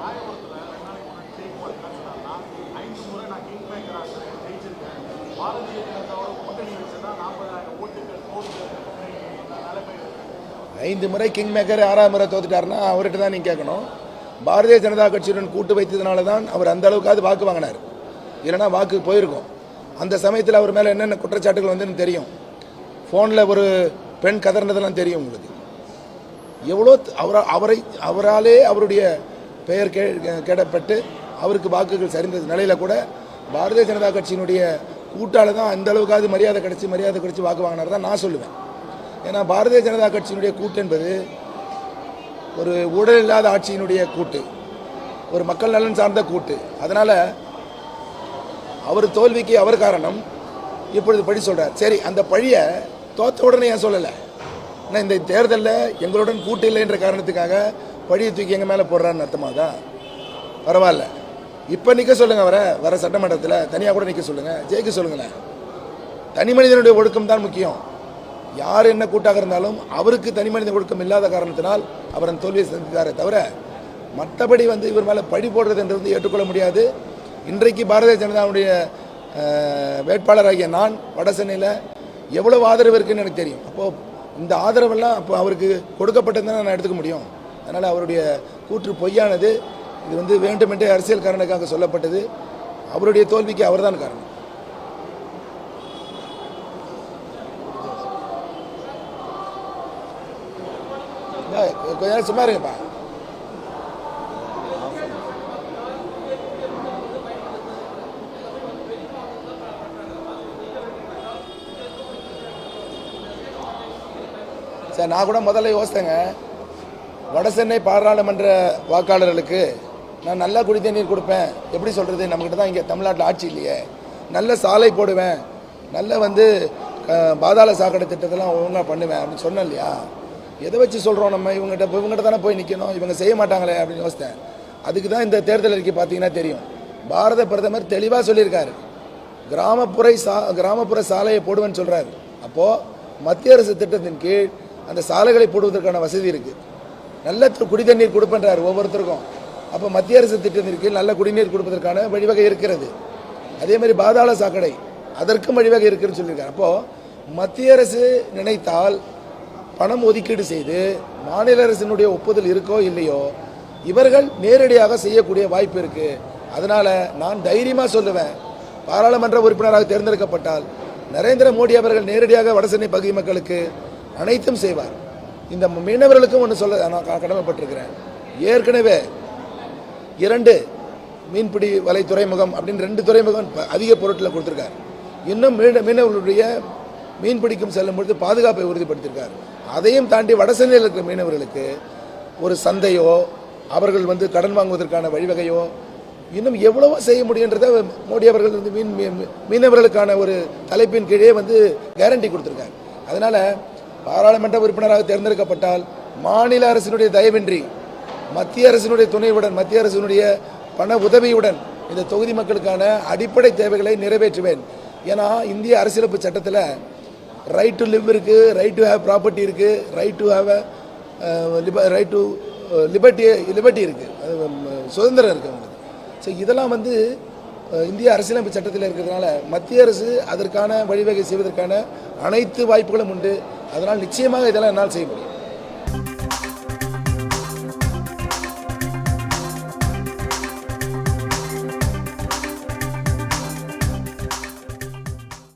5 முறை king maker 6ஆம் முறை தோத்துட்டாருன்னா அவர்கிட்ட தான் நீங்கள் கேட்கணும். பாரதிய ஜனதா கட்சியுடன் கூட்டு வைத்ததுனால தான் அவர் அந்த அளவுக்காவது வாக்கு வாங்கினார். இல்லைனா வாக்கு போயிருக்கும். அந்த சமயத்தில் அவர் மேலே என்னென்ன குற்றச்சாட்டுகள் வந்து தெரியும். ஃபோனில் ஒரு பெண் கதர்னதெல்லாம் தெரியும் உங்களுக்கு. எவ்வளோ அவராலே அவருடைய பெயர் கேடப்பட்டு அவருக்கு வாக்குகள் சரிந்த நிலையில் கூட பாரதிய ஜனதா கட்சியினுடைய கூட்டால் தான் அந்த அளவுக்காவது மரியாதை கிடைச்சி வாக்கு வாங்கினார் தான் நான் சொல்லுவேன். ஏன்னா பாரதிய ஜனதா கட்சியினுடைய கூட்டு என்பது ஒரு ஊழல் இல்லாத ஆட்சியினுடைய கூட்டு, ஒரு மக்கள் நலன் சார்ந்த கூட்டு. அதனால் அவர் தோல்விக்கு அவர் காரணம். இப்பொழுது பழி சொல்கிறார். சரி, அந்த பழியை தோற்ற உடனே ஏன் சொல்லலை? ஏன்னா இந்த தேர்தலில் எங்களுடன் கூட்டு இல்லை என்ற காரணத்துக்காக பழியை தூக்கி எங்கள் மேலே போடுறான்னு அர்த்தமாதா? பரவாயில்ல, இப்போ நிற்க சொல்லுங்கள். வர சட்டமன்றத்தில் தனியாக கூட நிற்க சொல்லுங்கள், ஜெயிக்க சொல்லுங்களேன். தனி மனிதனுடைய ஒழுக்கம் தான் முக்கியம். யார் என்ன கூட்டாக இருந்தாலும் அவருக்கு தனி மனித ஒழுக்கம் இல்லாத காரணத்தினால் அவர் அந்த தோல்வியை சந்தித்தாரே தவிர மற்றபடி இவர் மேலே பழி போடுறது என்று ஏற்றுக்கொள்ள முடியாது. இன்றைக்கு பாரதிய ஜனதாவுடைய வேட்பாளராகிய நான் வட சென்னையில் எவ்வளவு ஆதரவு இருக்குன்னு எனக்கு தெரியும். அப்போது இந்த ஆதரவெல்லாம் அப்போ அவருக்கு கொடுக்கப்பட்டதுன்னு நான் எடுத்துக்க முடியும். அதனால் அவருடைய கூற்று பொய்யானது. இது வேண்டுமென்றே அரசியல் காரணத்துக்காக சொல்லப்பட்டது. அவருடைய தோல்விக்கு அவர்தான் காரணம். கொஞ்ச நேரம் சும்மா இருங்கப்பா. சார், நான் கூட முதல்ல யோசித்தேங்க, வட சென்னை பாராளுமன்ற வாக்காளர்களுக்கு நான் நல்லா குடி தண்ணீர் கொடுப்பேன். எப்படி சொல்கிறது, நம்மக்கிட்ட தான் இங்கே தமிழ்நாட்டில் ஆட்சி இல்லையே. நல்ல சாலை போடுவேன், நல்ல பாதாள சாக்கடை திட்டத்தெல்லாம் ஒழுங்காக பண்ணுவேன் அப்படின்னு சொன்னேன் இல்லையா? எதை வச்சு சொல்கிறோம்? நம்ம இவங்ககிட்ட தானே போய் நிற்கணும், இவங்க செய்ய மாட்டாங்களே அப்படின்னு யோசித்தேன். அதுக்கு தான் இந்த தேர்தல் அறிக்கை பார்த்தீங்கன்னா தெரியும். பாரத பிரதமர் தெளிவாக சொல்லியிருக்காரு, கிராமப்புற சாலையை போடுவேன்னு சொல்கிறாரு. அப்போது மத்திய அரசு திட்டத்தின் கீழ் அந்த சாலைகளை போடுவதற்கான வசதி இருக்குது. நல்ல குடி தண்ணீர் கொடுப்பேன்றார் ஒவ்வொருத்தருக்கும். அப்போ மத்திய அரசு திட்டத்தின் கீழ் நல்ல குடிநீர் கொடுப்பதற்கான வழிவகை இருக்கிறது. அதேமாதிரி பாதாள சாக்கடை அதற்கும் வழிவகை இருக்குதுன்னு சொல்லியிருக்காரு. அப்போது மத்திய அரசு நினைத்தால் பணம் ஒதுக்கீடு செய்து மாநில அரசினுடைய ஒப்புதல் இருக்கோ இல்லையோ இவர்கள் நேரடியாக செய்யக்கூடிய வாய்ப்பு இருக்குது. அதனால் நான் தைரியமாக சொல்லுவேன், பாராளுமன்ற உறுப்பினராக தேர்ந்தெடுக்கப்பட்டால் நரேந்திர மோடி அவர்கள் நேரடியாக வடசென்னை பகுதி மக்களுக்கு அனைத்தும் செய்வார். இந்த மீனவர்களுக்கும் ஒன்று சொல்ல நான் கடமைப்பட்டிருக்கிறேன். ஏற்கனவே 2 மீன்பிடி வலை துறைமுகம் அப்படின்னு 2 துறைமுகம் அதிக பொருட்களை கொடுத்துருக்கார். இன்னும் மீனவர்களுடைய மீன்பிடிக்கும் செல்லும் பொழுது பாதுகாப்பை உறுதிப்படுத்தியிருக்கார். அதையும் தாண்டி வடசென்னையில் இருக்கிற மீனவர்களுக்கு ஒரு சந்தையோ அவர்கள் கடன் வாங்குவதற்கான வழிவகையோ இன்னும் எவ்வளவோ செய்ய முடியுன்றதை மோடி அவர்கள் மீனவர்களுக்கான ஒரு தலைப்பின் கீழே கேரண்டி கொடுத்துருக்காங்க. அதனால் பாராளுமன்ற உறுப்பினராக தேர்ந்தெடுக்கப்பட்டால் மாநில அரசினுடைய தயவின்றி மத்திய அரசினுடைய துணையுடன் மத்திய அரசினுடைய பண உதவியுடன் இந்த தொகுதி மக்களுக்கான அடிப்படை தேவைகளை நிறைவேற்றுவேன். ஏன்னா இந்திய அரசியலமைப்பு சட்டத்தில் ரைட் டு லிவ் இருக்குது, ரைட் டு ஹேவ் ப்ராப்பர்ட்டி இருக்குது, right to have right to liberty இருக்குது, சுதந்திரம் இருக்குது அவங்களுக்கு. ஸோ இதெல்லாம் இந்திய அரசியலமைப்பு சட்டத்தில் இருக்கிறதுனால மத்திய அரசு அதற்கான வழிவகை செய்வதற்கான அனைத்து வாய்ப்புகளும் உண்டு. அதனால் நிச்சயமாக இதெல்லாம் என்னால் செய்ய முடியும்.